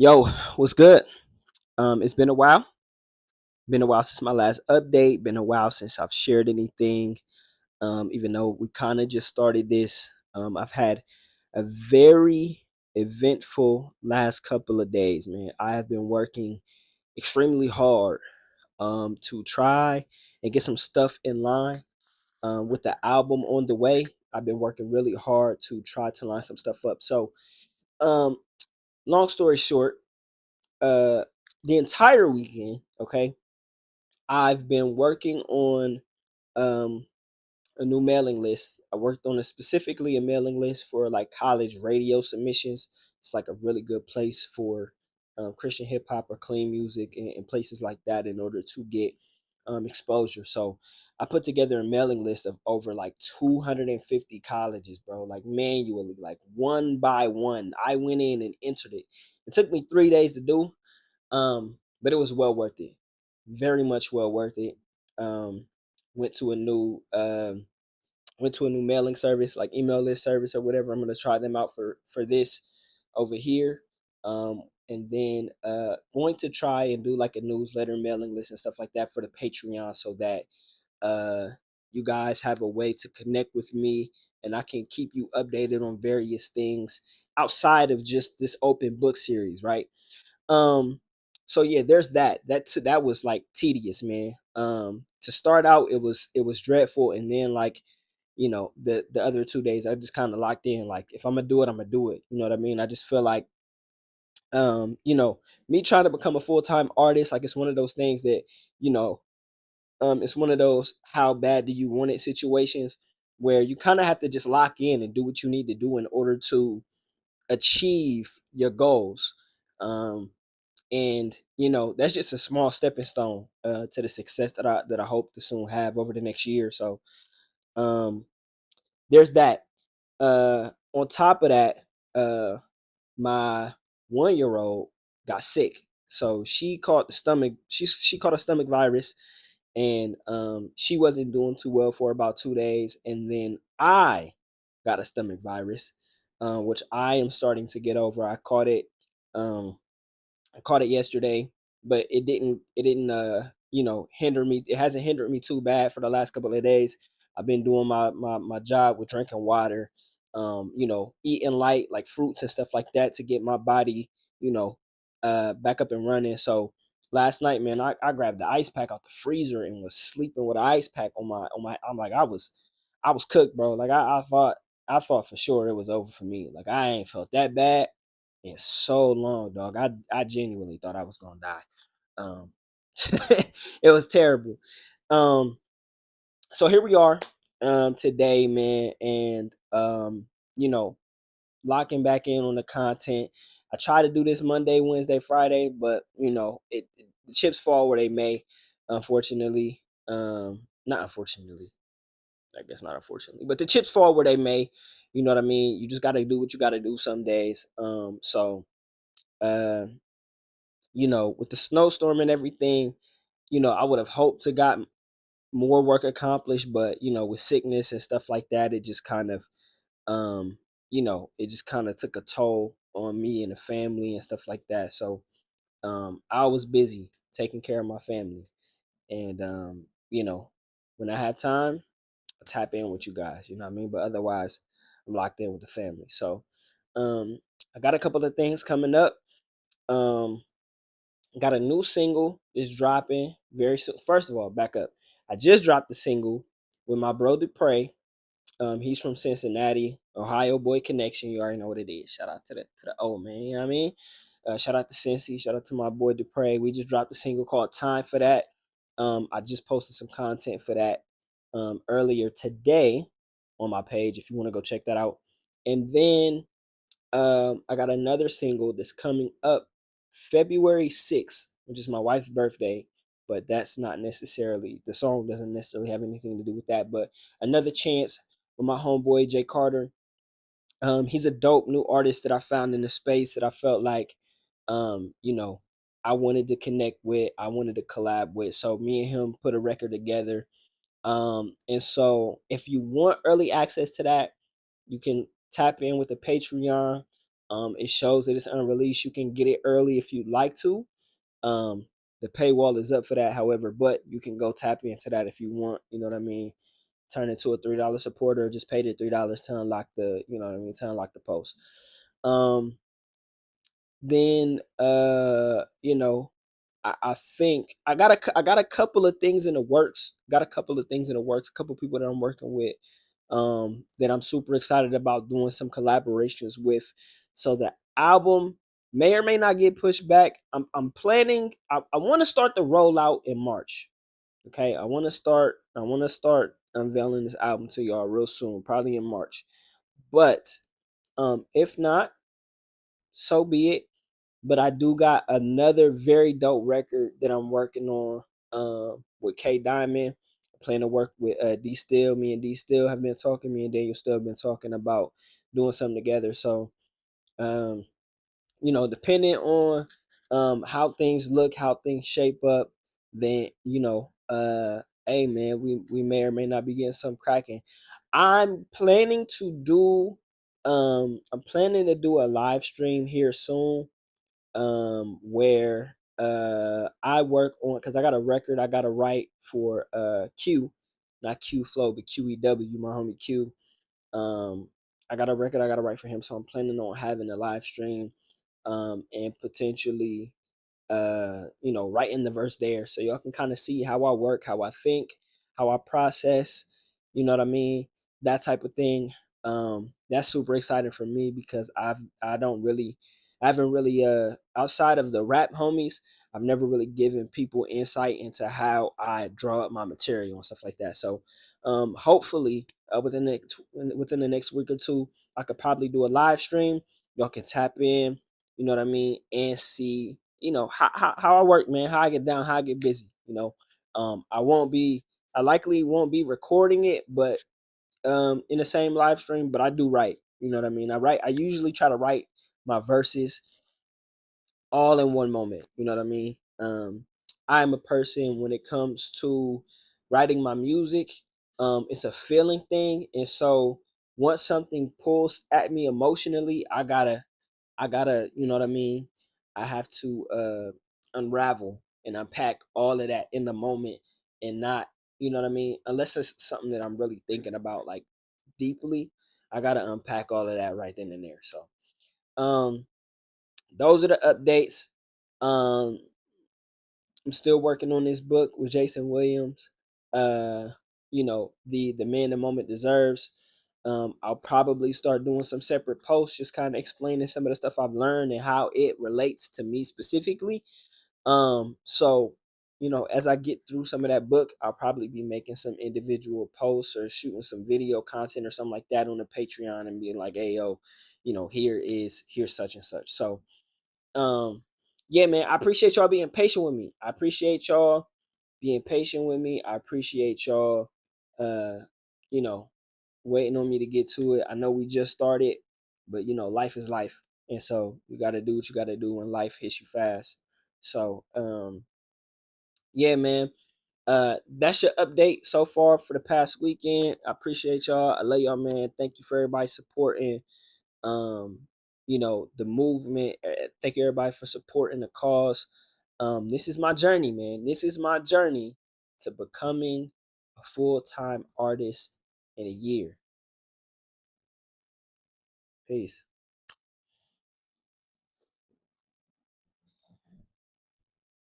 Yo, what's good? It's been a while. Been a while since my last update. Been a while since I've shared anything. Even though we kind of just started this, I've had a very eventful last couple of days, man. I have been working extremely hard to try and get some stuff in line with the album on the way. I've been working really hard to try to line some stuff up. So, um, long story short, uh, the entire weekend, okay, I've been working on um a new mailing list. I worked on specifically a mailing list for like college radio submissions. It's like a really good place for Christian hip hop or clean music and places like that in order to get exposure. So I put together a mailing list of over like 250 colleges, bro, like manually, like one by one. I went in and entered it. It took me 3 days to do, but it was well worth it. Very much well worth it. Um, went to a new went to a new mailing service, like email list service or whatever. I'm gonna try them out for this over here. And then going to try and do like a newsletter mailing list and stuff like that for the Patreon so that uh you guys have a way to connect with me and I can keep you updated on various things outside of just this open book series, right? Um, so yeah, there's that. That was like tedious, man. To start out, it was dreadful, and then like the other 2 days, I just kind of locked in. Like if I'm gonna do it, I'm gonna do it. You know what I mean? I just feel like me trying to become a full time artist, like it's one of those things that you know, it's one of those how bad do you want it situations where you kind of have to just lock in and do what you need to do in order to achieve your goals. Um, and that's just a small stepping stone to the success that I hope to soon have over the next year. So um, there's that. On top of that, my 1 year old got sick, so she caught the stomach. She caught a stomach virus, and she wasn't doing too well for about 2 days, and then I got a stomach virus, which I am starting to get over. Um, I caught it yesterday, but it didn't hinder me. It hasn't hindered me too bad for the last couple of days. I've been doing my job with drinking water, eating light like fruits and stuff like that to get my body, you know, back up and running. So last night, man, I grabbed the ice pack out the freezer and was sleeping with an ice pack on my I'm like I was cooked, bro. Like I thought for sure it was over for me. Like I ain't felt that bad in so long, dog. I genuinely thought I was gonna die. Um, it was terrible. Um, so here we are, today, man, and you know, locking back in on the content. I try to do this Monday, Wednesday, Friday, but the chips fall where they may. Unfortunately, not unfortunately. I guess not unfortunately, but the chips fall where they may. You know what I mean? You just got to do what you got to do some days. So uh with the snowstorm and everything, I would have hoped to got more work accomplished, but with sickness and stuff like that, it just kind of it just kind of took a toll on me and the family and stuff like that. So I was busy taking care of my family, and when I have time, I tap in with you guys, you know what I mean? But otherwise, I'm locked in with the family. So um I got a couple of things coming up. Um Got a new single is dropping very soon. First of all, back up. I just dropped the single with my bro Dupre. He's from Cincinnati, Ohio boy connection. You already know what it is. Shout out to the old man. You know what I mean? Shout out to Cincy. Shout out to my boy Dupre. We just dropped a single called "Time for That." I just posted some content for that earlier today on my page. If you want to go check that out, and then I got another single that's coming up February 6th, which is my wife's birthday, but that's not necessarily, the song doesn't necessarily have anything to do with that. But another chance with my homeboy Jay Carter. He's a dope new artist that I found in the space that I felt like, um, you know, I wanted to connect with, I wanted to collab with. So me and him put a record together. And so if you want early access to that, you can tap in with the Patreon. It shows that it's unreleased. You can get it early if you'd like to. Um, the paywall is up for that, however, but you can go tap into that if you want. You know what I mean? Turn into a $3 supporter. Just pay the $3 to unlock the, you know what I mean, to unlock the post. Um, then you know, I think I got a couple of things in the works. Got a couple of things in the works. A couple of people that I'm working with, that I'm super excited about doing some collaborations with. So the album may or may not get pushed back. I'm planning. I want to start the rollout in March. Okay, I want to start unveiling this album to y'all real soon, probably in March. But if not, so be it. But I do got another very dope record that I'm working on, with K Diamond. I plan to work with D Still. Me and D Still have been talking. Me and Daniel Still have been talking about doing something together. So um, you know, depending on how things look, how things shape up, then hey man, we may or may not be getting some cracking. I'm planning to do I'm planning to do a live stream here soon, where I work on, because I got a record I gotta write for Q, not Q Flow, but QEW, my homie Q. Um, I got a record I gotta write for him, so I'm planning on having a live stream, and potentially writing the verse there, so y'all can kind of see how I work, how I think, how I process, you know what I mean, that type of thing. That's super exciting for me because I haven't really outside of the rap homies, I've never really given people insight into how I draw up my material and stuff like that. So hopefully within the next week or two, I could probably do a live stream. Y'all can tap in, you know what I mean, and see, how I work, man, how I get down, how I get busy, I likely won't be recording it, but in the same live stream, but I do write, you know what I mean? I usually try to write my verses all in one moment, you know what I mean? I'm a person, when it comes to writing my music, it's a feeling thing, and so once something pulls at me emotionally, I gotta, you know what I mean? I have to unravel and unpack all of that in the moment, and not, you know what I mean? Unless it's something that I'm really thinking about, like, deeply, I gotta unpack all of that right then and there. So um those are the updates. Um I'm still working on this book with Jason Williams. Uh, the man the moment deserves. I'll probably start doing some separate posts, just kind of explaining some of the stuff I've learned and how it relates to me specifically. So as I get through some of that book, I'll probably be making some individual posts or shooting some video content or something like that on the Patreon and being like, "Hey, yo, here's such and such." So um, yeah, man, I appreciate y'all being patient with me. I appreciate y'all being patient with me. I appreciate y'all, uh, you know, waiting on me to get to it. I know we just started, but life is life, and so you got to do what you got to do when life hits you fast. So, yeah, man. That's your update so far for the past weekend. I appreciate y'all. I love y'all, man. Thank you for everybody supporting the movement. Thank you everybody for supporting the cause. This is my journey, man. This is my journey to becoming a full-time artist in a year. Peace.